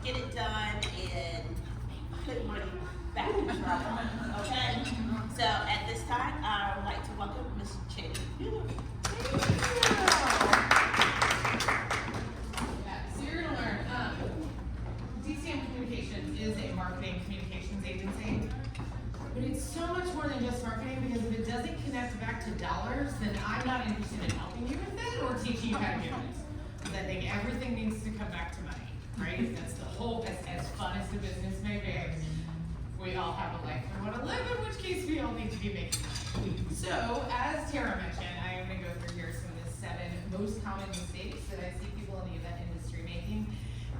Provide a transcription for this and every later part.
get it done and put money back into our wallet, okay? So at this time, I would like to welcome Ms. Cheney. So you're going to learn, DCM Communications is a marketing communications agency, but it's so much more than just marketing, because if it doesn't connect back to dollars, then I'm not interested in helping you with it or teaching you how to do it. Because I think everything needs to come back to money, right? That's the whole, as fun as the business may be, we all have a life we want to live, in which case we all need to be making money. So, as Tara mentioned, I am going to go through here some of the 7 most common mistakes that I see people in the event industry making,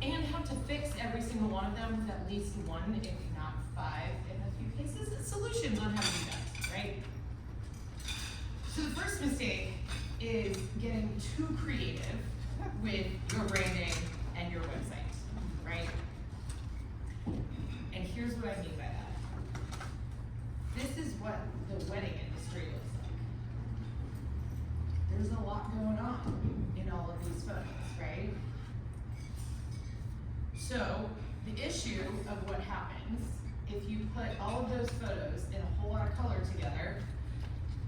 and how to fix every single one of them with at least 1, if not 5, in a few cases, solutions on how to do that, right? So the first mistake is getting too creative with your branding and your website, right? And here's what I mean by that. This is what the wedding industry looks like. There's a lot going on in all of these photos, right? So the issue of what happens if you put all of those photos in a whole lot of color together,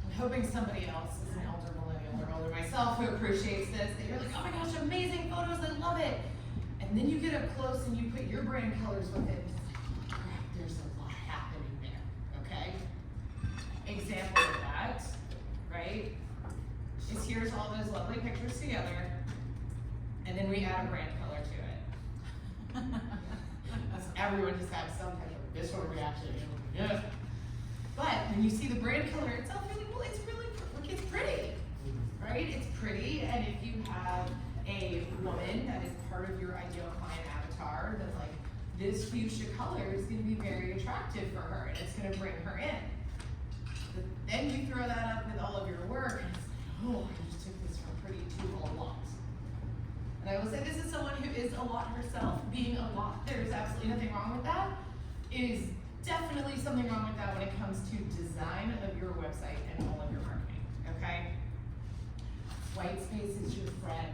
I'm hoping somebody else is an elder millennial or older myself who appreciates this, that you're like, oh my gosh, amazing photos, I love it. And then you get up close and you put your brand colors with it. Crap, there's a lot happening there, okay? Example of that, right, is here's all those lovely pictures together, and then we add a brand color to it. Everyone just has some type of visceral reaction. Yeah. But when you see the brand color itself, you're like, well, it's really, look, it's pretty, right? It's pretty, and if you have a woman that is part of your ideal client avatar, that's like, this fuchsia color is going to be very attractive for her, and it's going to bring her in. But then you throw that up with all of your work, and it's like, oh, I just took this from pretty to a lot. And I will say, this is someone who is a lot herself. Being a lot, there's absolutely nothing wrong with that. It is definitely something wrong with that when it comes to design of your website and all of your marketing, okay? White space is your friend.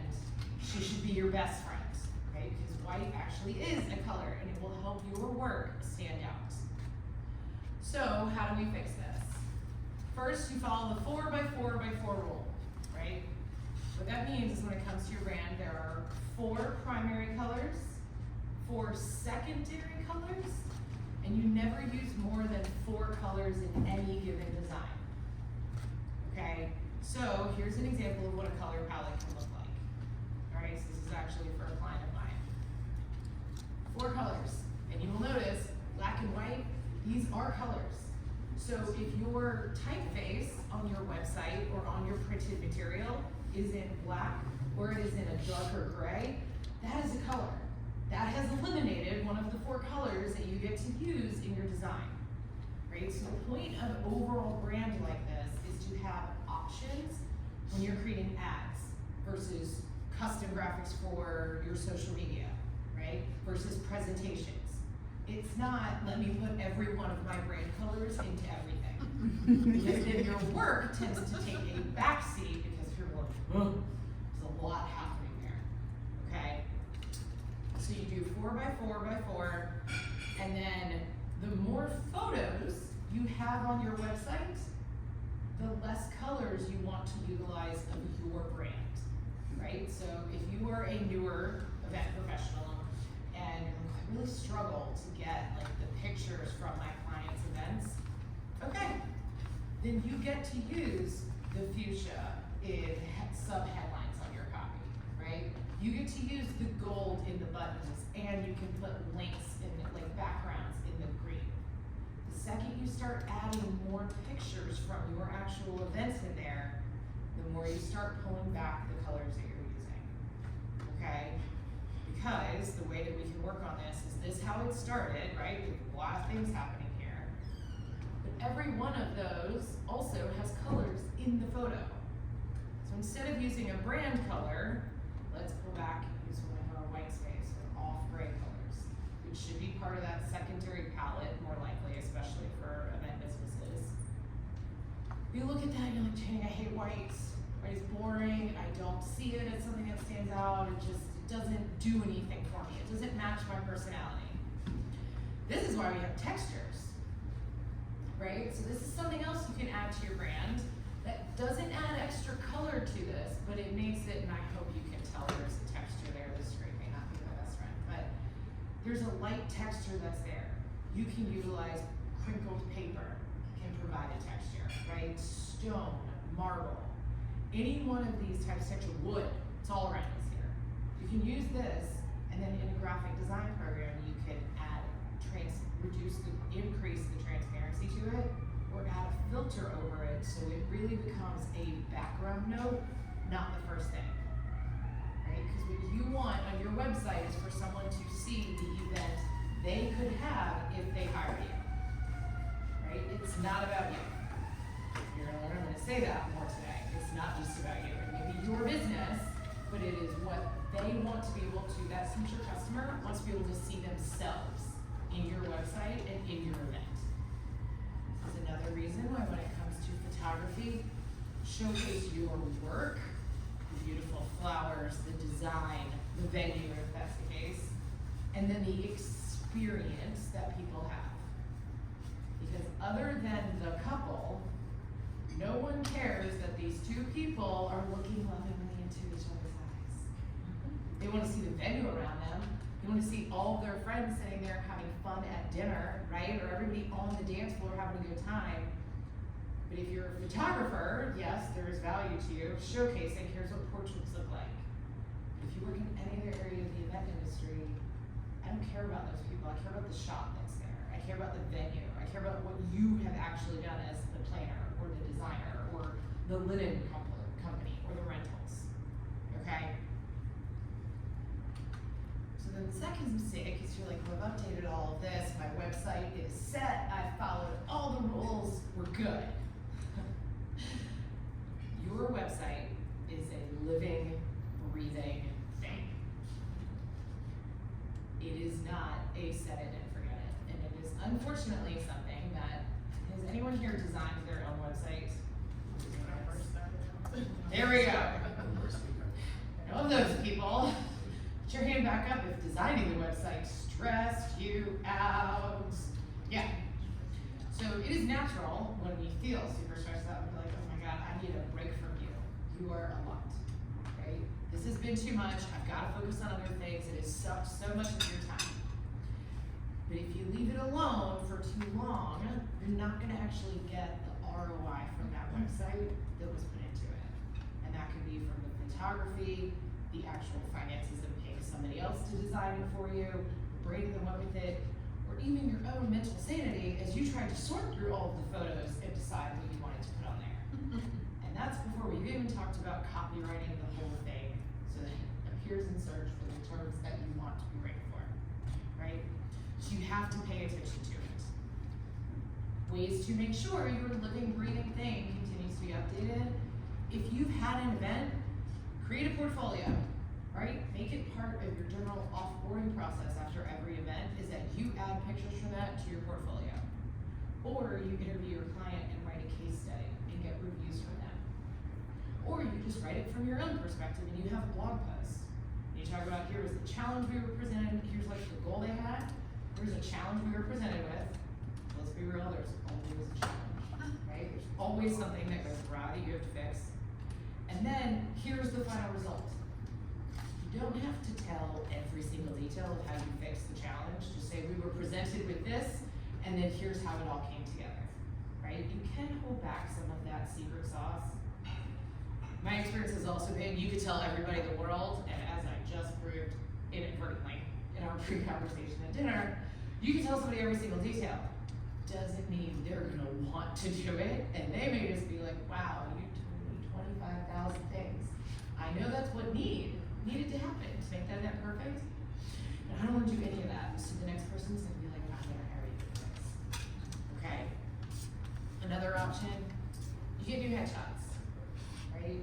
She should be your best friend, right? Because white actually is a color, and it will help your work stand out. So how do we fix this? First, you follow the 4x4x4 rule, right? What that means is when it comes to your brand, there are 4 primary colors, 4 secondary colors, and you never use more than 4 colors in any given design. Okay, so here's an example of what a color palette can look like. All right, so this is actually for a client of mine. 4 colors, and you will notice black and white, these are colors. So if your typeface on your website or on your printed material is in black, or it is in a darker gray, that is a color. That has eliminated one of the 4 colors that you get to use in your design, right? So the point of overall brand like this is to have options when you're creating ads versus custom graphics for your social media, right? Versus presentations. It's not, let me put every one of my brand colors into everything. Because then your work tends to take a backseat because people are like, oh, there's a lot happening there, okay? So you do 4x4x4, and then the more photos you have on your website, the less colors you want to utilize of your brand, right? So if you are a newer event professional and I really struggle to get like the pictures from my clients' events, okay, then you get to use the fuchsia in sub-headlines on your copy, right? You get to use the gold in the buttons, and you can put links in like backgrounds in the green. The second you start adding more pictures from your actual events in there, the more you start pulling back the colors that you're using, okay? Because the way that we can work on this is this how it started, right? With a lot of things happening here. But every one of those also has colors in the photo. So instead of using a brand color, let's pull back and use one of our white space or off gray colors, which should be part of that secondary palette, more likely, especially for event businesses. You look at that and you're like, dang, I hate white. White is boring. I don't see it as something that stands out. It It doesn't do anything for me. It doesn't match my personality. This is why we have textures, right? So this is something else you can add to your brand that doesn't add extra color to this, but it makes it, and I hope you can tell there's a texture there. This screen may not be my best friend, but there's a light texture that's there. You can utilize crinkled paper, can provide a texture, right? Stone, marble, any one of these types of texture, wood, it's all around us here. You can use this, and then in a graphic design program, you can add, increase the transparency to it, or add a filter over it so it really becomes a background note, not the first thing, right? Because what you want on your website is for someone to see the event they could have if they hired you, right? It's not about you. You're gonna learn, I'm gonna say that more today. It's not just about you. It may be your business, but it is what they want to be able to, that future customer wants to be able to see themselves in your website and in your event. This is another reason why when it comes to photography, showcase your work, the beautiful flowers, the design, the venue if that's the case, and then the experience that people have. Because other than the couple, no one cares that these two people are looking lovingly into each other's eyes. They want to see the venue around them. They want to see all of their friends sitting there having fun at dinner, right? Or everybody on the dance floor having a good time. But if you're a photographer, yes, there is value to you. Showcasing, here's what portraits look like. If you work in any other area of the event industry, I don't care about those people. I care about the shop that's there. I care about the venue. I care about what you have actually done as the planner or the designer or the linen company or the rentals, okay? So then the second mistake is you're like, well, I've updated all of this. My website is set. I followed all the rules. We're good. Your website is a living, breathing thing. It is not a set it and forget it. And it is unfortunately something that, has anyone here designed their own website? There we go. I know those people. Put your hand back up if designing the website stressed you out. Yeah. So it is natural when we feel super stressed out and be like, oh my God, I need a break from you. You are a lot, right? This has been too much. I've got to focus on other things. It has sucked so much of your time. But if you leave it alone for too long, you're not going to actually get the ROI from that website that was put into it. And that could be from the photography, the actual finances of paying somebody else to design it for you, the brain that went with it, or even your own mental sanity as you tried to sort through all of the photos and decide what you wanted to put on there. And that's before we've even talked about copywriting the whole thing so that it appears in search for the terms that you want to be ranked for, right? So you have to pay attention to it. Ways to make sure your living, breathing thing continues to be updated. If you've had an event, create a portfolio, right? Make it part of your general offboarding process after every event is that you add pictures from that to your portfolio. Or you interview your client and write a case study and get reviews from them. Or you just write it from your own perspective and you have blog posts. You talk about here was the challenge we were presented, here's like the goal they had, here's a challenge we were presented with. Let's be real, there's always a challenge, right? There's always something that goes awry that you have to fix. And then here's the final result. You don't have to tell every single detail of how you fixed the challenge. Just say we were presented with this, and then here's how it all came together, right? You can hold back some of that secret sauce. My experience has also been you could tell everybody in the world, and as I just proved inadvertently in our pre-conversation at dinner, you can tell somebody every single detail. Doesn't mean they're gonna want to do it, and they may just be like, wow, you told me 25,000 things. I know that's what needed to happen to make that event perfect, and I don't want to do any of that. So the next person's gonna be like, I'm gonna hire you for this. Okay. Another option, you can do headshots, right?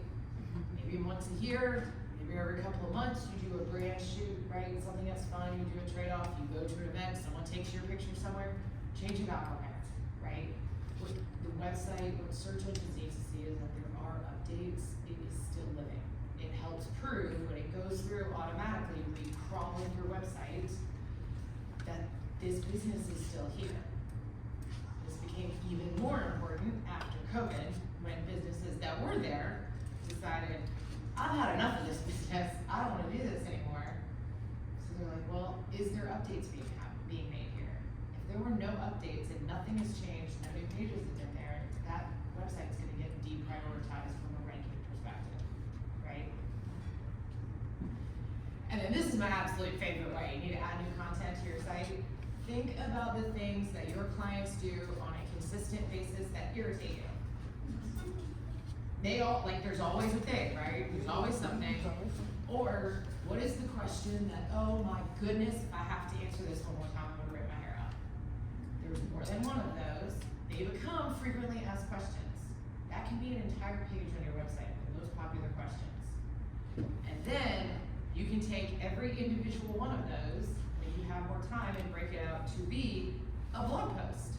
Maybe once a year, maybe every couple of months, you do a brand shoot, right? Something that's fun, you do a trade-off, you go to an event, someone takes your picture somewhere, change it out on it, right? What the website, what search engines need to see is that there are updates. It is still living. it helps prove when it goes through automatically, when you crawl in your website, that this business is still here. This became even more important after COVID, when businesses that were there decided, I've had enough of this business, I don't wanna do this anymore. So they're like, well, is there updates being made here? If there were no updates and nothing has changed, no new pages have been there, that website's gonna get deprioritized from a ranking perspective, right? And then this is my absolute favorite way. You need to add new content to your site. Think about the things that your clients do on a consistent basis that irritate you. They all, like, there's always a thing, right? There's always something. Or, what is the question that, oh my goodness, if I have to answer this one more time, I'm gonna rip my hair out. There's more than one of those. They become frequently asked questions. That can be an entire page on your website, the most popular questions. And then, you can take every individual one of those, when you have more time, and break it out to be a blog post,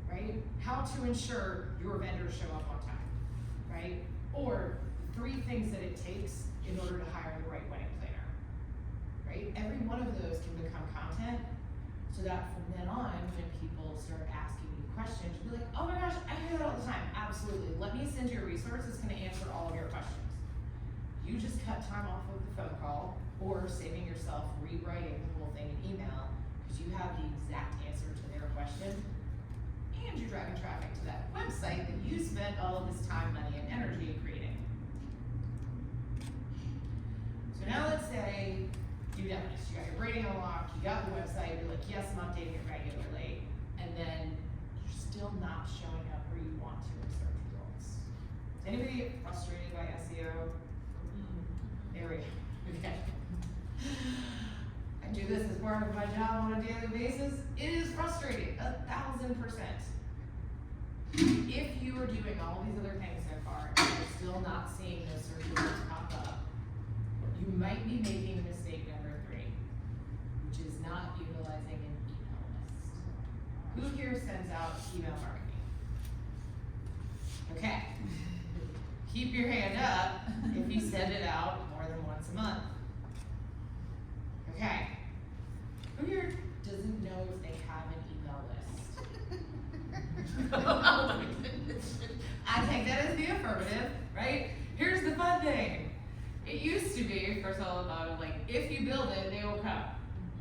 right? How to ensure your vendors show up on time, right? Or 3 things that it takes in order to hire the right wedding planner, right? Every one of those can become content, so that from then on, when people start asking you questions, you'll be like, oh my gosh, I hear that all the time. Absolutely, let me send you a resource that's gonna answer all of your questions. You just cut time off of the phone call, or saving yourself rewriting the whole thing in email, because you have the exact answer to their question, and you're driving traffic to that website that you spent all of this time, money, and energy creating. So now let's say you've done this, you got your rating unlocked, you got the website, you're like, yes, I'm updating it regularly, and then you're still not showing up where you want to in search results. Does anybody get frustrated by SEO? There we go. Okay. I do this as part of my job on a daily basis. It is frustrating, 1000%. If you are doing all these other things so far and you're still not seeing those search results pop up, you might be making mistake number 3, which is not utilizing an email list. Who here sends out email marketing? Okay. Keep your hand up if you send it out more than once a month. Okay. Who here doesn't know if they have an email list? I take that as the affirmative, right? Here's the fun thing. It used to be, first of all, about like, if you build it, they will come,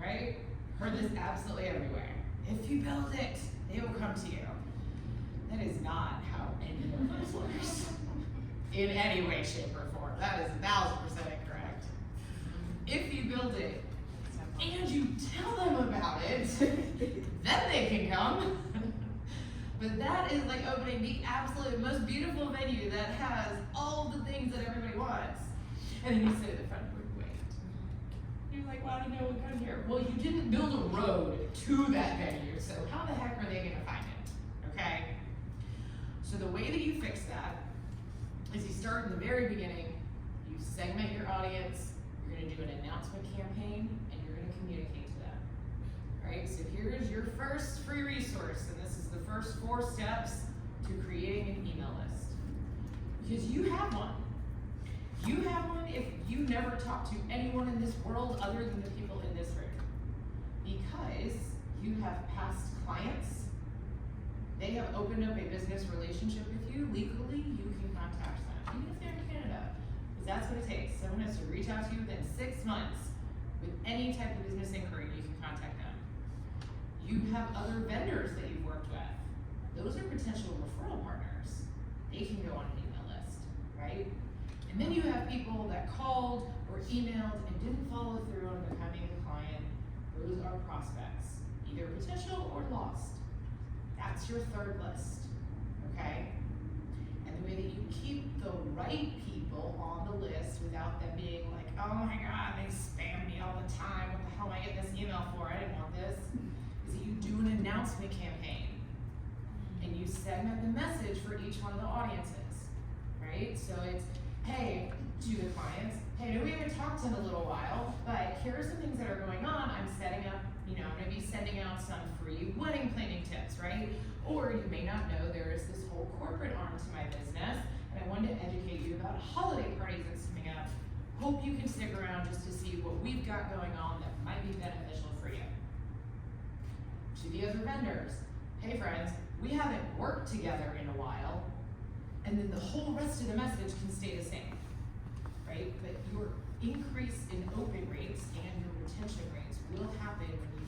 right? Heard this absolutely everywhere. If you build it, they will come to you. That is not how any of this works. In any way, shape, or form. That is 1000% incorrect. If you build it, and you tell them about it, then they can come. But that is like opening the absolute most beautiful venue that has all the things that everybody wants. And then you sit at the front door and wait. You're like, well, no one come here. Well, you didn't build a road to that venue, so how the heck are they gonna find it, okay? So the way that you fix that is you start in the very beginning, you segment your audience, you're gonna do an announcement campaign, and you're gonna communicate to them, right? So here's your first free resource, and this is the first 4 steps to creating an email list. Because you have one. You have one if you never talk to anyone in this world other than the people in this room. Because you have past clients, they have opened up a business relationship with you, legally, you can contact them, even if they're in Canada. Because that's what it takes. Someone has to reach out to you within 6 months with any type of business inquiry, you can contact them. You have other vendors that you've worked with. Those are potential referral partners. They can go on an email list, right? And then you have people that called or emailed and didn't follow through on becoming a client. Those are prospects, either potential or lost. That's your 3rd list, okay? And the way that you keep the right people on the list without them being like, oh my God, they spam me all the time. What the hell am I getting this email for? I didn't want this. Is that you do an announcement campaign and you segment the message for each one of the audiences, right? So it's, hey, to the clients, hey, we haven't talked in a little while, but here are some things that are going on. I'm setting up, I'm gonna be sending out some free wedding planning tips, right? Or you may not know there is this whole corporate arm to my business, and and I wanted to educate you about a holiday party that's coming up. Hope you can stick around just to see what we've got going on that might be beneficial for you. To the other vendors, hey friends, we haven't worked together in a while, and then the whole rest of the message can stay the same, right? But your increase in open rates and your retention rates will happen when you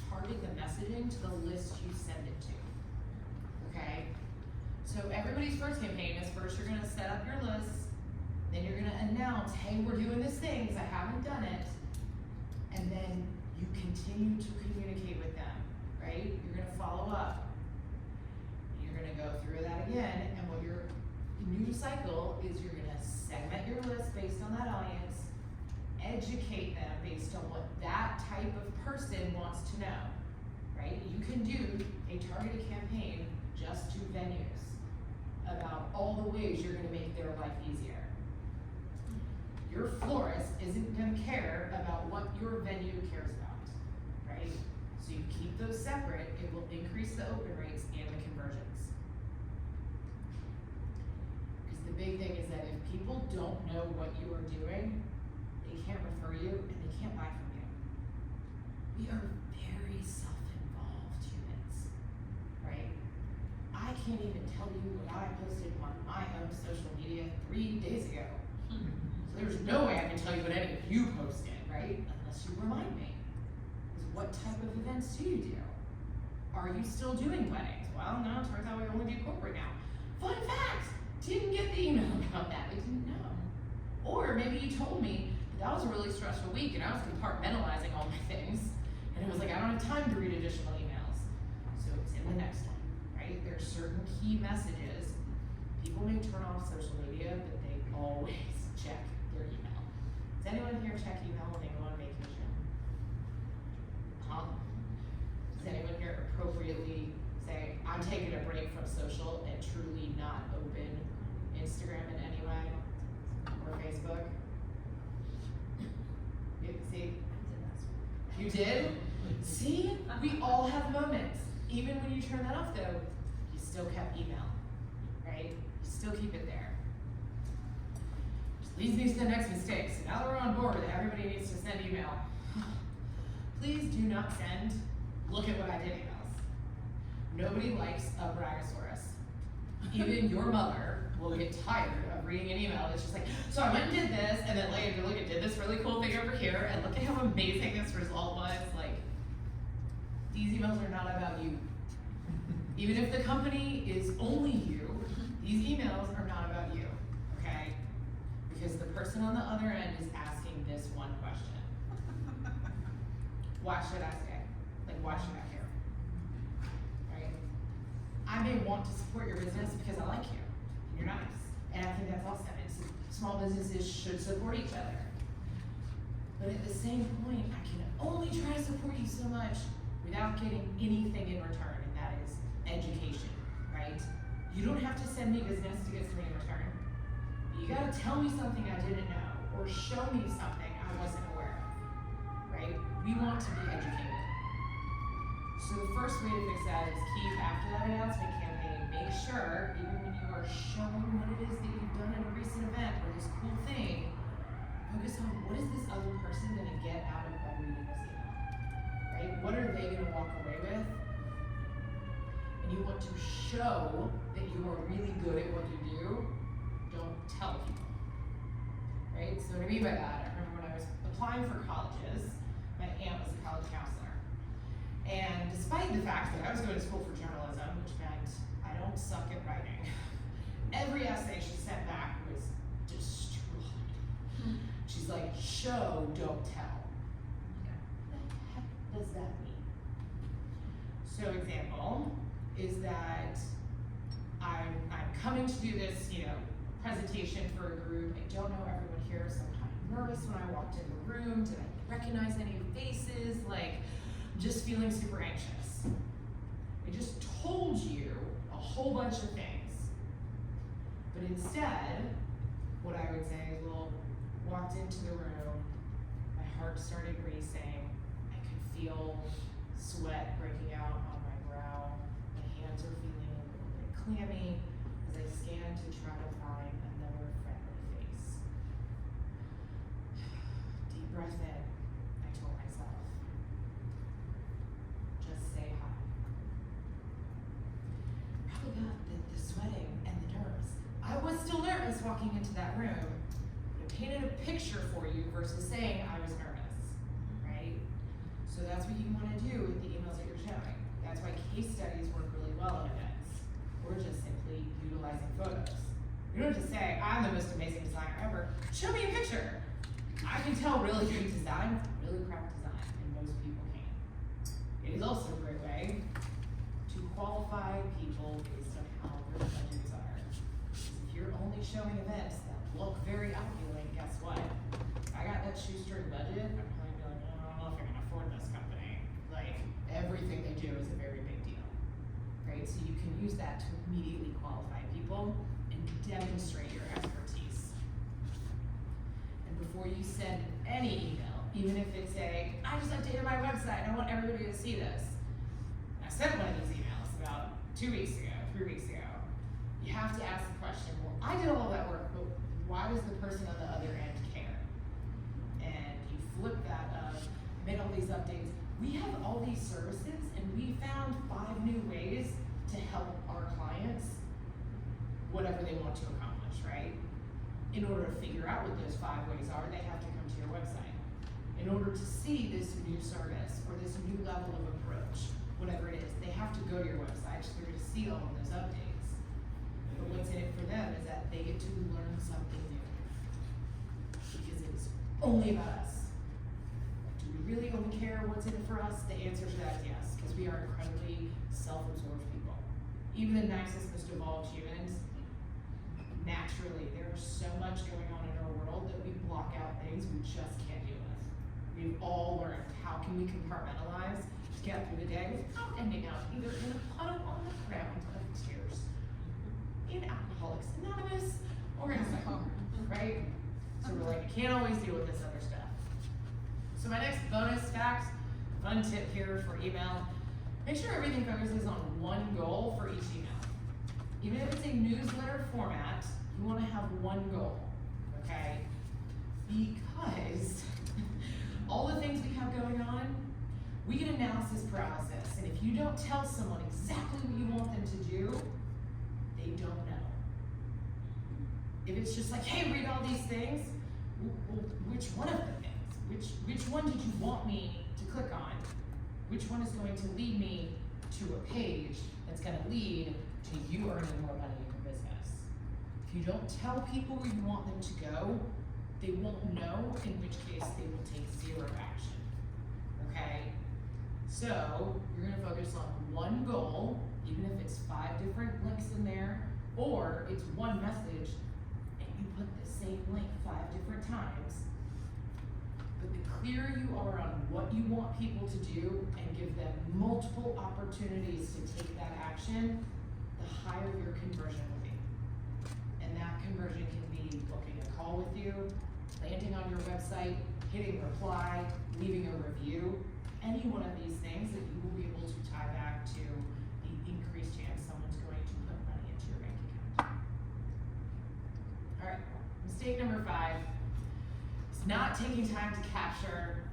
target the messaging to the list you send it to, okay? So everybody's first campaign is first you're gonna set up your lists, then you're gonna announce, hey, we're doing this thing because I haven't done it, and then you continue to communicate with them, right? You're gonna follow up. You're gonna go through that again, and what your new cycle is you're gonna segment your list based on that audience, educate them based on what that type of person wants to know, right? You can do a targeted campaign just to venues about all the ways you're gonna make their life easier. Your florist isn't gonna care about what your venue cares about, right? So you keep those separate, it will increase the open rates and the conversions. Because the big thing is that if people don't know what you are doing, they can't refer you and they can't buy from you. We are very self-involved humans, right? I can't even tell you what I posted on my own social media 3 days ago. So there's no way I can tell you what any of you posted, right? Unless you remind me. Because what type of events do you do? Are you still doing weddings? Well, no, it turns out we only do corporate now. Fun fact, didn't get the email about that, I didn't know. Or maybe you told me that was a really stressful week and I was compartmentalizing all my things. And it was like, I don't have time to read additional emails. So it's in the next one, right? There's certain key messages. People may turn off social media, but they always check their email. Does anyone here check email when they go on vacation? Does anyone here appropriately say, I'm taking a break from social and truly not open Instagram in any way? Or Facebook? See? You did? See? We all have moments. Even when you turn that off though, you still kept email, right? You still keep it there. Which leads me to the next mistake. So now that we're on board that everybody needs to send email, please do not send, look at what I did emails. Nobody likes a braggosaurus. Even your mother will get tired of reading an email that's just like, so I went and did this, and then later, look, it did this really cool thing over here, and look at how amazing this result was. Like, these emails are not about you. Even if the company is only you, these emails are not about you, okay? Because the person on the other end is asking this one question. Why should I stay? Like, why should I care? Right? I may want to support your business because I like you. You're nice. And I think that's awesome. And small businesses should support each other. But at the same point, I can only try to support you so much without getting anything in return, and that is education, right? You don't have to send me business to get something in return. You gotta tell me something I didn't know, or show me something I wasn't aware of, right? We want to be educated. So the first way to fix that is keep, after that announcement campaign, make sure, even when you are showing what it is that you've done in a recent event or this cool thing, focus on what is this other person gonna get out of by reading this email, right? What are they gonna walk away with? And you want to show that you are really good at what you do. Don't tell people, right? So what I mean by that, I remember when I was applying for colleges, my aunt was a college counselor. And despite the fact that I was going to school for journalism, which meant I don't suck at writing, every essay she sent back was destroyed. She's like, show, don't tell. What the heck does that mean? So example is that I'm coming to do this, presentation for a group. I don't know everyone here, so I'm kind of nervous when I walked in the room. Did I recognize any faces? Like, just feeling super anxious. I just told you a whole bunch of things. But instead, what I would say is, well, walked into the room, my heart started racing, I could feel sweat breaking out on my brow, my hands are feeling a little bit clammy, as I scan to try to find another friendly face. Deep breath in, I told myself. Just say hi. Probably got the sweating and the nerves. I was still nervous walking into that room. It painted a picture for you versus saying I was nervous, right? So that's what you want to do with the emails that you're showing. That's why case studies work really well in events. We're just simply utilizing photos. You don't just say, I'm the most amazing designer ever. Show me a picture. I can tell really good design, really crap design, and most people can. It is also a great way to qualify people based on how their budgets are. If you're only showing events that look very opulent, guess what? If I got that shoestring budget, I'm probably be like, oh, I don't know if I can afford this company. Like, everything they do is a very big deal, right? So you can use that to immediately qualify people and demonstrate your expertise. And before you send any email, even if it's I just updated my website and I want everybody to see this. I sent one of these emails about 2 weeks ago, 3 weeks ago. You have to ask the question, well, I did all that work, but why does the person on the other end care? And you flip that up, made all these updates. We have all these services and we found 5 new ways to help our clients, whatever they want to accomplish, right? In order to figure out what those 5 ways are, they have to come to your website. In order to see this new service or this new level of approach, whatever it is, they have to go to your website so they're going to see all of those updates. But what's in it for them is that they get to learn something new. Because it's only about us. Do we really only care what's in it for us? The answer to that is yes, because we are incredibly self-absorbed people. Even the nicest, most evolved humans, naturally, there's so much going on in our world that we block out things we just can't deal with. We've all learned how can we compartmentalize to get through the day without ending up either in a puddle on the ground of tears, in Alcoholics Anonymous, or in a psych, right? So we're like, I can't always deal with this other stuff. So my next bonus fact, fun tip here for email, make sure everything focuses on one goal for each email. Even if it's a newsletter format, you want to have one goal, okay? Because all the things we have going on, we get analysis paralysis, and if you don't tell someone exactly what you want them to do, they don't know. If it's just like, hey, read all these things, well, which one of the things? Which one did you want me to click on? Which one is going to lead me to a page that's going to lead to you earning more money in your business? If you don't tell people where you want them to go, they won't know, in which case they will take 0 action, okay? So, you're gonna focus on one goal, even if it's 5 different links in there, or it's one message, and you put the same link 5 different times. But the clearer you are on what you want people to do, and give them multiple opportunities to take that action, the higher your conversion will be. And that conversion can be booking a call with you, landing on your website, hitting reply, leaving a review, any one of these things that you will be able to tie back to the increased chance someone's going to put money into your bank account. All right, mistake number 5 is not taking time to capture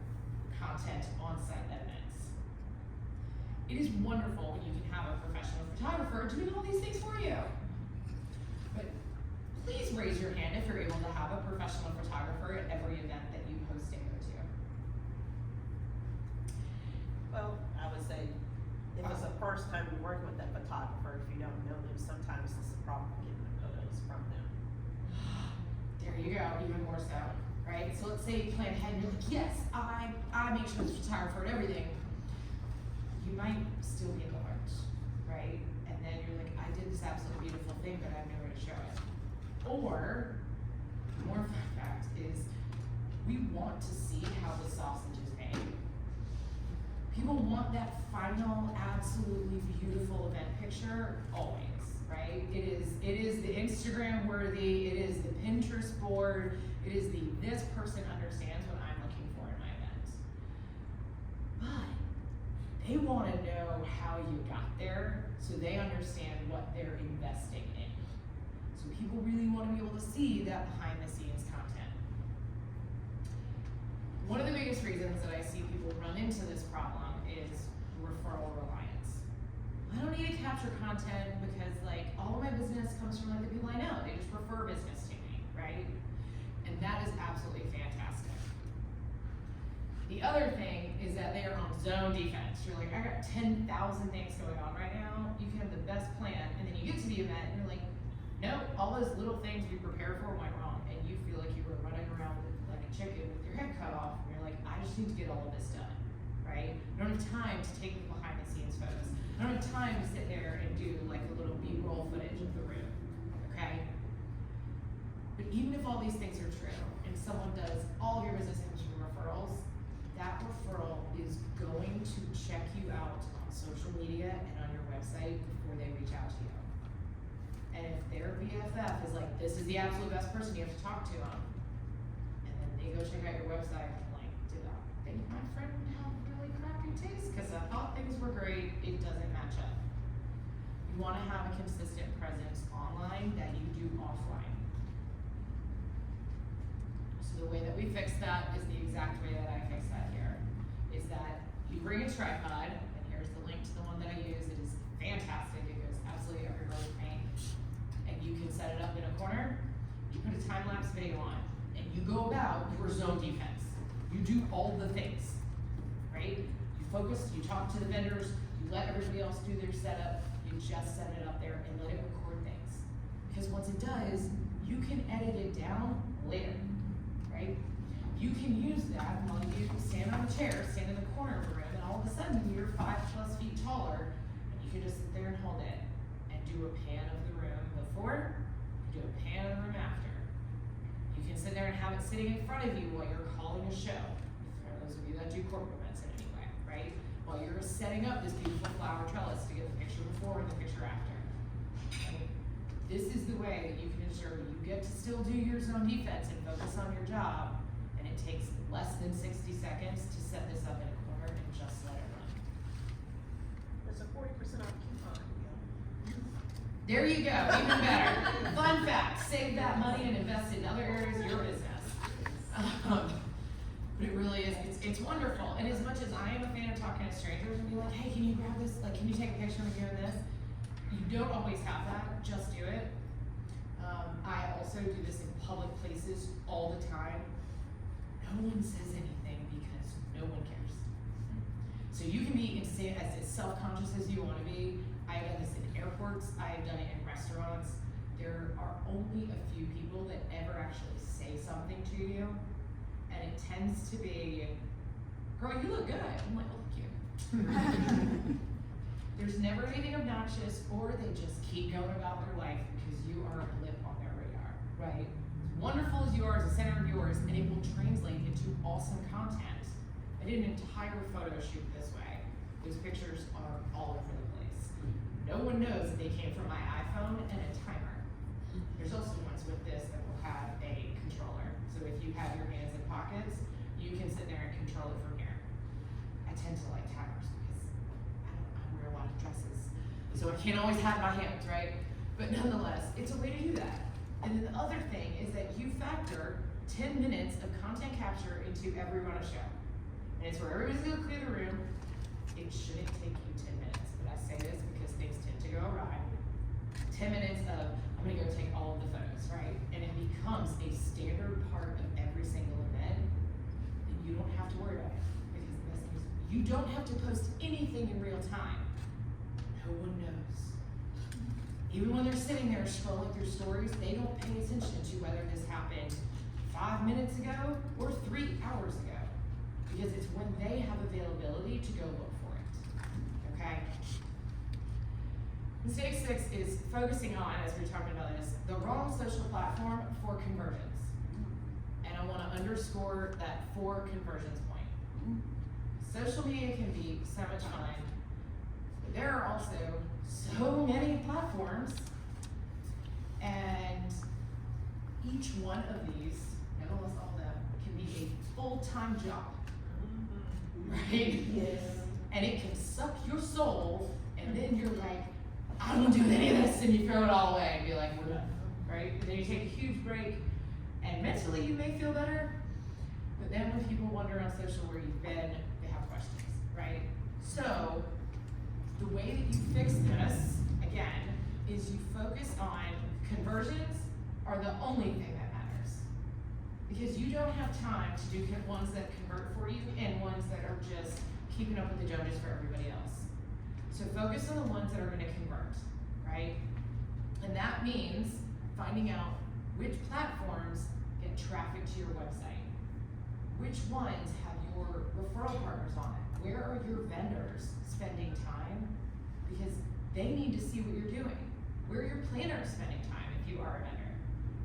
content on-site events. It is wonderful when you can have a professional photographer doing all these things for you. But please raise your hand if you're able to have a professional photographer at every event that you host and go to. Well, I would say, if it's the first time you're working with that photographer, if you don't know them, sometimes it's a problem getting the photos from them. There you go, even more so, right? So let's say you plan ahead and you're like, yes, I make sure there's a photographer and everything. You might still be in the heart, right? And then you're like, I did this absolutely beautiful thing, but I have nowhere to show it. Or, more fun fact is, we want to see how the sausage is made. People want that final, absolutely beautiful event picture always, right? It is the Instagram worthy, it is the Pinterest board, it is the this person understands what I'm looking for in my event. But they want to know how you got there so they understand what they're investing in. So people really want to be able to see that behind the scenes content. One of the biggest reasons that I see people run into this problem is referral reliance. I don't need to capture content because like all of my business comes from like the people I know. They just refer business to me, right? And that is absolutely fantastic. The other thing is that they are on zone defense. You're like, I got 10,000 things going on right now. You can have the best plan, and then you get to the event and you're like, no, all those little things we prepared for went wrong, and you feel like you were running around like a chicken with your head cut off, and you're like, I just need to get all of this done, right? I don't have time to take the behind the scenes photos. I don't have time to sit there and do like a little B-roll footage of the room, okay? But even if all these things are true, and someone does, all of your business comes from referrals, that referral is going to check you out on social media and on your website before they reach out to you. And if their BFF is like, this is the absolute best person you have to talk to on, and then they go check out your website and like, did I think my friend would have really crappy taste? Because I thought things were great, it doesn't match up. You want to have a consistent presence online that you do offline. So the way that we fix that is the exact way that I fix that here. Is that you bring a tripod, and here's the link to the one that I use. It is fantastic. It goes absolutely everywhere with me. And you can set it up in a corner. You put a time-lapse video on, and you go about your zone defense. You do all the things, right? You focus, you talk to the vendors, you let everybody else do their setup, you just set it up there and let it record things. Because once it does, you can edit it down later, right? You can use that while you stand on a chair, stand in the corner of the room, and all of a sudden you're 5+ feet taller, and you can just sit there and hold it, and do a pan of the room before, and do a pan of the room after. You can sit there and have it sitting in front of you while you're calling a show, for those of you that do corporate events in any way, right? While you're setting up this beautiful flower trellis to get the picture before and the picture after. Right? This is the way that you can ensure you get to still do your zone defense and focus on your job, and it takes less than 60 seconds to set this up in a corner and just let it run. There's a 40% off coupon. There you go, even better. Fun fact, save that money and invest in other areas of your business. But it really is, it's wonderful. And as much as I am a fan of talking to strangers and be like, hey, can you grab this? Like, can you take a picture of me doing this? You don't always have that, just do it. I also do this in public places all the time. No one says anything because no one cares. So you can be as self-conscious as you want to be. I've done this in airports, I've done it in restaurants. There are only a few people that ever actually say something to you, and it tends to be, girl, you look good. I'm like, oh, thank you. There's never anything obnoxious, or they just keep going about their life because you are a blip on their radar, right? As wonderful as you are as a center of yours, and it will translate into awesome content. I did an entire photo shoot this way. Those pictures are all over the place. No one knows that they came from my iPhone and a timer. There's also ones with this that will have a controller. So if you have your hands in pockets, you can sit there and control it from here. I tend to like timers because I wear a lot of dresses. So I can't always have my hands, right? But nonetheless, it's a way to do that. And then the other thing is that you factor 10 minutes of content capture into every run of show. And it's where everybody's gonna clear the room. It shouldn't take you 10 minutes, but I say this because things tend to go awry. 10 minutes of, I'm gonna go take all of the photos, right? And it becomes a standard part of every single event, and you don't have to worry about it. Because the best thing is, you don't have to post anything in real time. No one knows. Even when they're sitting there scrolling through stories, they don't pay attention to whether this happened 5 minutes ago or 3 hours ago. Because it's when they have availability to go look for it, okay? Mistake 6 is focusing on, as we're talking about this, the wrong social platform for conversions. And I wanna underscore that for conversions point. Social media can be so much fun, but there are also so many platforms, and each one of these, never list all of them, can be a full-time job. Right? Yes. And it can suck your soul, and then you're like, I don't do any of this, and you throw it all away and be like, we're done, right? And then you take a huge break, and mentally you may feel better, but then when people wonder on social where you've been, they have questions, right? So, the way that you fix this, again, is you focus on conversions are the only thing that matters. Because you don't have time to do ones that convert for you and ones that are just keeping up with the Joneses for everybody else. So focus on the ones that are gonna convert, right? And that means finding out which platforms get traffic to your website. Which ones have your referral partners on it? Where are your vendors spending time? Because they need to see what you're doing. Where are your planners spending time if you are a vendor?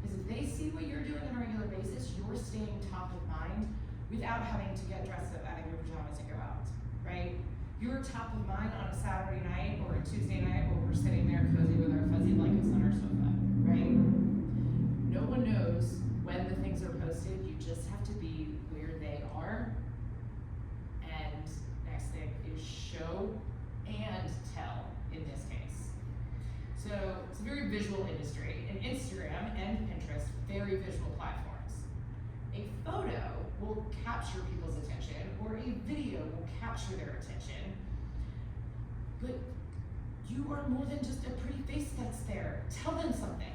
Because if they see what you're doing on a regular basis, you're staying top of mind without having to get dressed up out of your pajamas and go out, right? You're top of mind on a Saturday night or a Tuesday night where we're sitting there cozy with our fuzzy blankets on our sofa, right? No one knows when the things are posted. You just have to be where they are. And next thing is show and tell in this case. So it's a very visual industry, and Instagram and Pinterest, very visual platforms. A photo will capture people's attention, or a video will capture their attention, but you are more than just a pretty face that's there. Tell them something.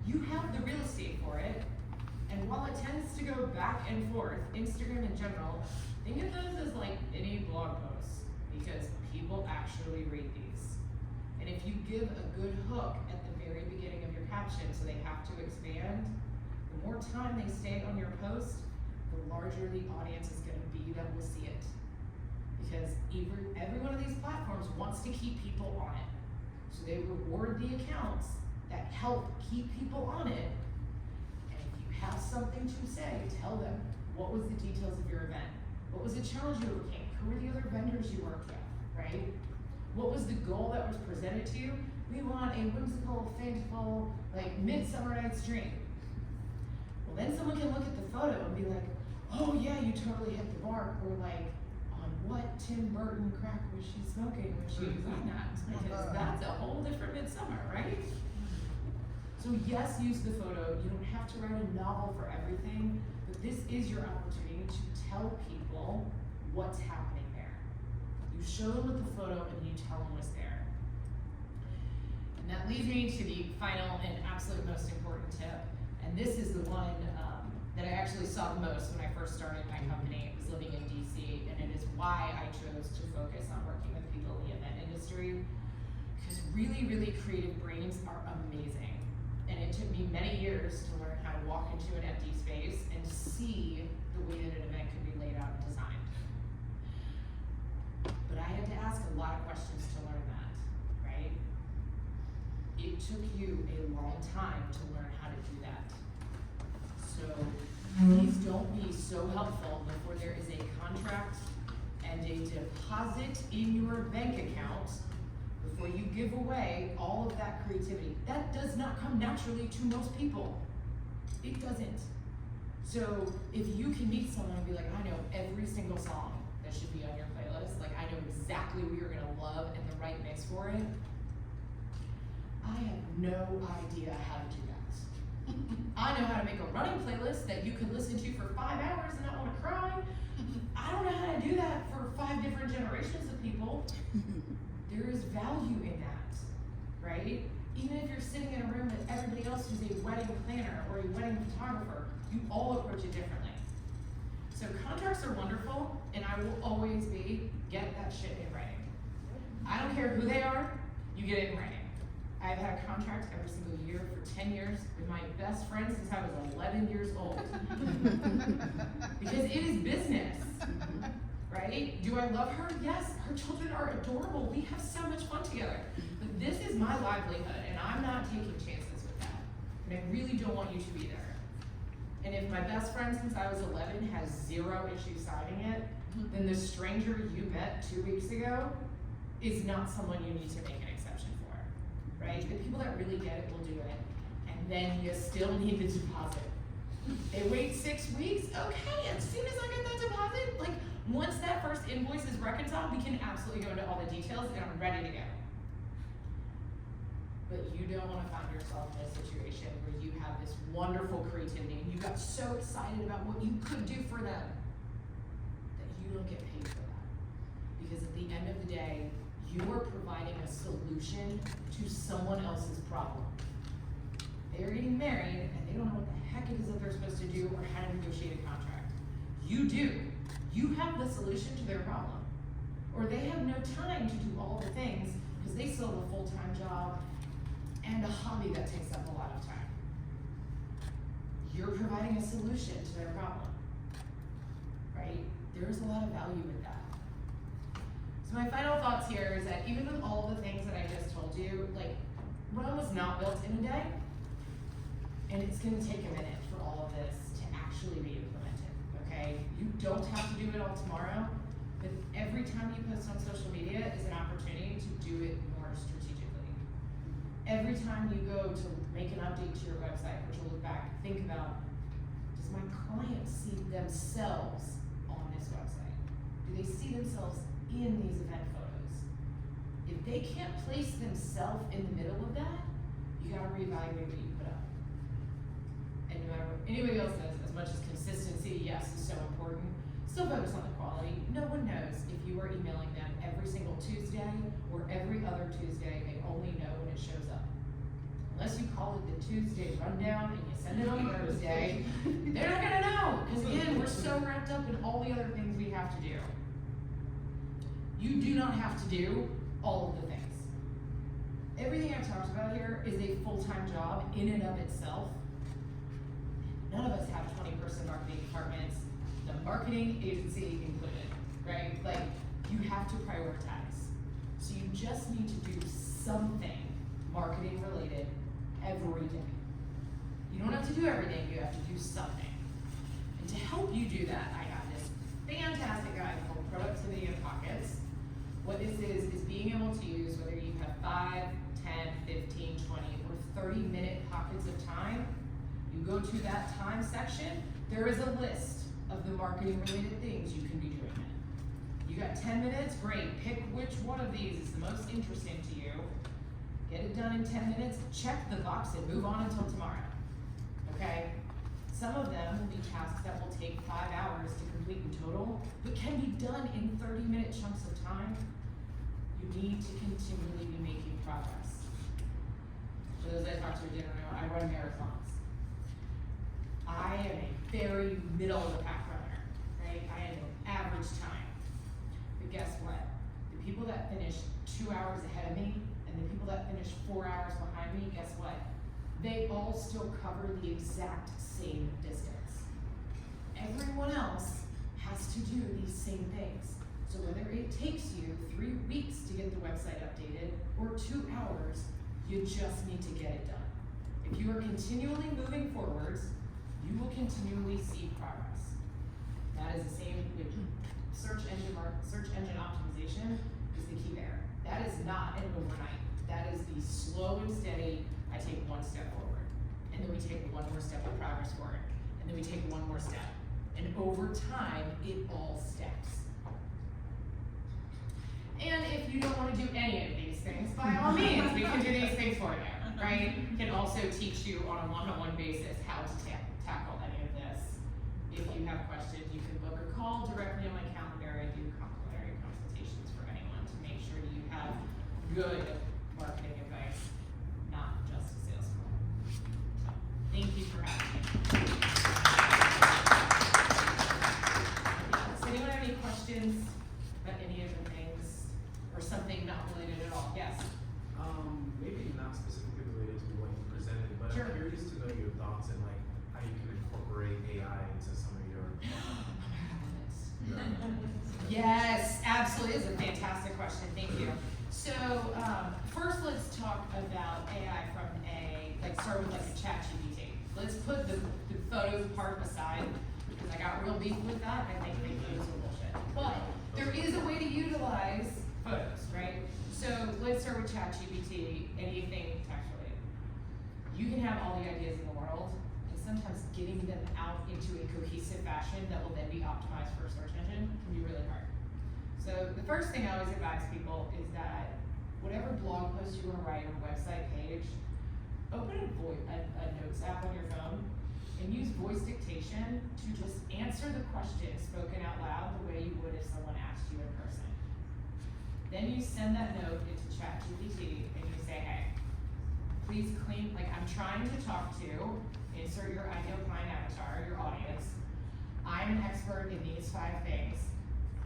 You have the real estate for it, and while it tends to go back and forth, Instagram in general, think of those as like any blog posts, because people actually read these. And if you give a good hook at the very beginning of your caption so they have to expand, the more time they stay on your post, the larger the audience is gonna be that will see it. Because every one of these platforms wants to keep people on it. So they reward the accounts that help keep people on it. And if you have something to say, tell them what was the details of your event. What was the challenge you overcame? Who were the other vendors you worked with, right? What was the goal that was presented to you? We want a whimsical, fanciful, like Midsummer Night's Dream. Well, then someone can look at the photo and be like, oh yeah, you totally hit the mark. Or like, on what Tim Burton crack was she smoking when she was on that? Because that's a whole different Midsummer, right? So yes, use the photo. You don't have to write a novel for everything, but this is your opportunity to tell people what's happening there. You show them with the photo and you tell them what's there. And that leads me to the final and absolute most important tip. And this is the one that I actually saw the most when I first started my company. It was living in DC, and it is why I chose to focus on working with people in the event industry. Because really, really creative brains are amazing. And it took me many years to learn how to walk into an empty space and see the way that an event could be laid out and designed. But I had to ask a lot of questions to learn that, right? It took you a long time to learn how to do that. So please don't be so helpful before there is a contract and a deposit in your bank account before you give away all of that creativity. That does not come naturally to most people. It doesn't. So if you can meet someone and be like, I know every single song that should be on your playlist, like I know exactly what you're gonna love and the right mix for it, I have no idea how to do that. I know how to make a running playlist that you can listen to for 5 hours and not wanna cry. I don't know how to do that for 5 different generations of people. There is value in that, right? Even if you're sitting in a room with everybody else who's a wedding planner or a wedding photographer, you all approach it differently. So contracts are wonderful, and I will always get that shit in writing. I don't care who they are, you get it in writing. I've had a contract every single year for 10 years with my best friend since I was 11 years old. Because it is business, right? Do I love her? Yes, her children are adorable. We have so much fun together. But this is my livelihood, and I'm not taking chances with that. And I really don't want you to be there. And if my best friend since I was 11 has 0 issue signing it, then the stranger you met 2 weeks ago is not someone you need to make an exception for, right? The people that really get it will do it. And then you still need the deposit. They wait 6 weeks, okay, as soon as I get that deposit, like once that first invoice is reconciled, we can absolutely go into all the details and I'm ready to go. but you don't want to find yourself in a situation where you have this wonderful creativity and you got so excited about what you could do for them that you don't get paid for that. Because at the end of the day, you are providing a solution to someone else's problem. They are getting married and they don't know what the heck it is that they're supposed to do or how to negotiate a contract. You do. You have the solution to their problem. Or they have no time to do all the things because they still have a full-time job and a hobby that takes up a lot of time. You're providing a solution to their problem, right? There's a lot of value with that. So my final thoughts here is that even with all the things that I just told you, like, Rome was not built in a day, and it's gonna take a minute for all of this to actually be implemented, okay? You don't have to do it all tomorrow, but every time you post on social media is an opportunity to do it more strategically. Every time you go to make an update to your website or to look back, think about, does my client see themselves on this website? Do they see themselves in these event photos? If they can't place themselves in the middle of that, you gotta reevaluate what you put up. And no matter what anybody else says, as much as consistency, yes, is so important, still focus on the quality. No one knows if you are emailing them every single Tuesday or every other Tuesday, they only know when it shows up. Unless you call it the Tuesday rundown and you send it on Thursday, they're not gonna know. Because again, we're so wrapped up in all the other things we have to do. You do not have to do all of the things. Everything I've talked about here is a full-time job in and of itself. None of us have 20-person marketing departments, the marketing agency included, right? Like, you have to prioritize. So you just need to do something marketing related every day. You don't have to do everything, you have to do something. And to help you do that, I have this fantastic guide called Productivity in Pockets. What this is being able to use whether you have 5, 10, 15, 20, or 30-minute pockets of time. You go to that time section, there is a list of the marketing related things you can be doing it. You got 10 minutes, great. Pick which one of these is the most interesting to you. Get it done in 10 minutes, check the box and move on until tomorrow, okay? Some of them will be tasks that will take 5 hours to complete in total, but can be done in 30-minute chunks of time. You need to continually be making progress. For those I talked to at dinner, I run marathons. I am a very middle of the pack runner, right? I am an average time. But guess what? The people that finish 2 hours ahead of me and the people that finish 4 hours behind me, guess what? They all still cover the exact same distance. Everyone else has to do these same things. So whether it takes you 3 weeks to get the website updated or 2 hours, you just need to get it done. If you are continually moving forwards, you will continually see progress. That is the same with search engine optimization is the key there. That is not an overnight. That is the slow and steady, I take one step forward. And then we take one more step of progress forward. And then we take one more step. And over time, it all stacks. And if you don't want to do any of these things, by all means, we can do these things for you, right? Can also teach you on a one-on-one basis how to tackle any of this. If you have questions, you can book a call directly on my calendar. I do complimentary consultations for anyone to make sure you have good marketing advice, not just a sales call. So, thank you for having me. Does anyone have any questions about any of the things or something not related at all? Yes? Maybe not specifically related to what you presented, but Sure. I'm curious to know your thoughts and like how you can incorporate AI into some of your. Yes, absolutely. It's a fantastic question. Thank you. So first, let's talk about AI from start with like a ChatGPT. Let's put the photos part aside because I got real beef with that. I think photos are bullshit. But there is a way to utilize photos, right? So let's start with ChatGPT. Anything text related. You can have all the ideas in the world, and sometimes getting them out into a cohesive fashion that will then be optimized for a search engine can be really hard. So the first thing I always advise people is that whatever blog post you wanna write or website page, open a notes app on your phone and use voice dictation to just answer the question spoken out loud the way you would if someone asked you in person. Then you send that note into ChatGPT and you say, hey, please clean, like I'm trying to talk to, insert your ideal client avatar, your audience. I'm an expert in these 5 things,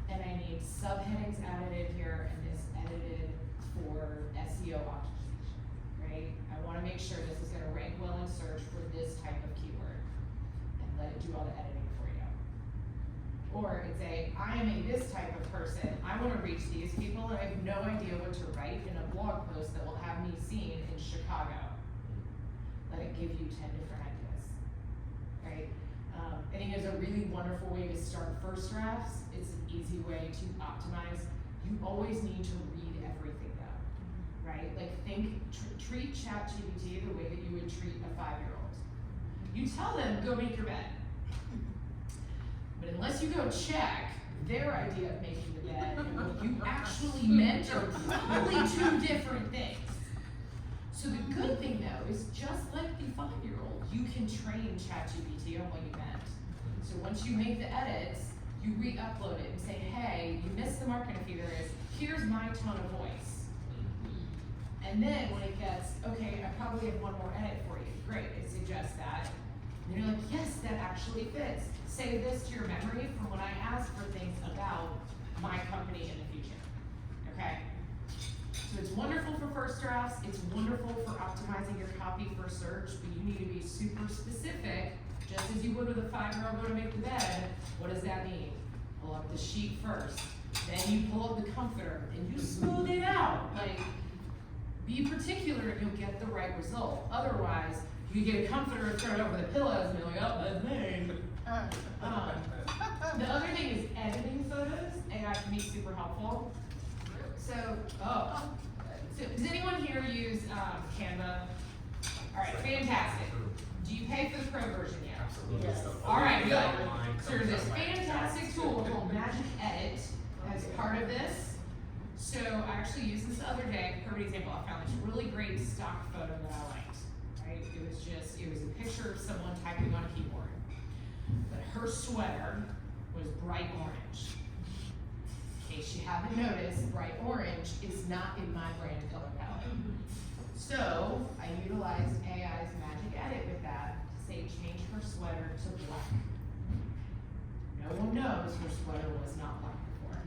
and I need subheadings added in here and this edited for SEO optimization, right? I wanna make sure this is gonna rank well in search for this type of keyword, and let it do all the editing for you. Or it's I am this type of person, I wanna reach these people, and I have no idea what to write in a blog post that will have me seen in Chicago. Let it give you 10 different ideas, right? I think there's a really wonderful way to start first drafts. It's an easy way to optimize. You always need to read everything though, right? Like treat ChatGPT the way that you would treat a 5-year-old. You tell them, go make your bed. But unless you go check their idea of making the bed and what you actually meant are probably 2 different things. So the good thing though is just like the 5-year-old, you can train ChatGPT on what you meant. So once you make the edits, you re-upload it and say, hey, you missed the mark in a few areas, here's my tone of voice. And then when it gets, okay, I probably have one more edit for you, great, it suggests that. And you're like, yes, that actually fits. Save this to your memory from when I ask for things about my company in the future, okay? So it's wonderful for first drafts, it's wonderful for optimizing your copy for search, but you need to be super specific, just as you would with a 5-year-old go to make the bed. What does that mean? Pull up the sheet first, then you pull up the comforter, and you smooth it out. Like, be particular and you'll get the right result. Otherwise, you get a comforter and throw it over the pillows and you're like, oh, that's me. The other thing is editing photos. AI can be super helpful. So does anyone here use Canva? All right, fantastic. Do you pay for the pro version yet? Absolutely. Yes. Stuff. All right, good. Outline, So there's this comes out. fantastic tool called Magic Edit as part of this. So I actually used this the other day. Perfect example. I found this really great stock photo that I liked. Right? It was a picture of someone typing on a keyboard, but her sweater was bright orange. In case you haven't noticed, bright orange is not in my brand color palette. So I utilized AI's Magic Edit with that to say change her sweater to black. No one knows her sweater was not black before.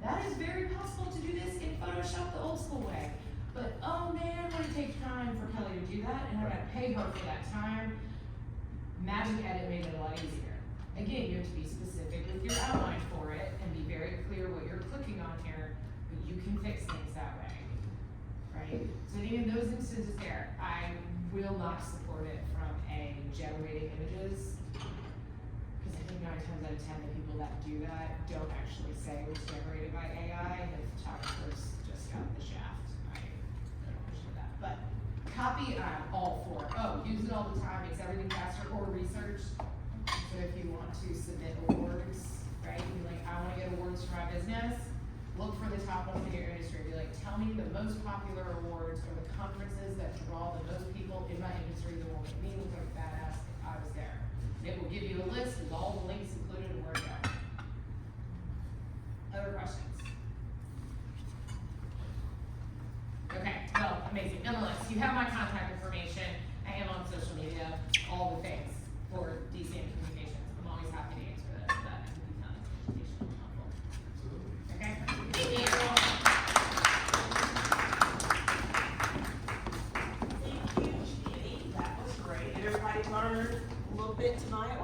That is very possible to do this in Photoshop the old school way. But oh man, would it take time for Kelly to do that, and I gotta pay her for that time. Magic Edit made it a lot easier. Again, you have to be specific with your outline for it and be very clear what you're clicking on here, but you can fix things that way, right? So I think in those instances there, I will not support it from a generating images, because I think 9 times out of 10 the people that do that don't actually say it was generated by AI, and the photographers just got the shaft, right? I don't appreciate that. But copy, I'm all for. Oh, use it all the time, makes everything faster, or research. So if you want to submit awards, right, you're like, I wanna get awards for my business, look for the top ones in your industry, be like, tell me the most popular awards or the conferences that draw the most people in my industry that will make me look like a badass if I was there. And it will give you a list with all the links included and where to go. Other questions? Okay, well, amazing. Nonetheless, you have my contact information. I am on social media, all the things for DCM Communications. I'm always happy to answer that and be found as educational and helpful. Absolutely. Okay? Thank you. Thank you, Judy. That was great. Did everybody learn a little bit tonight?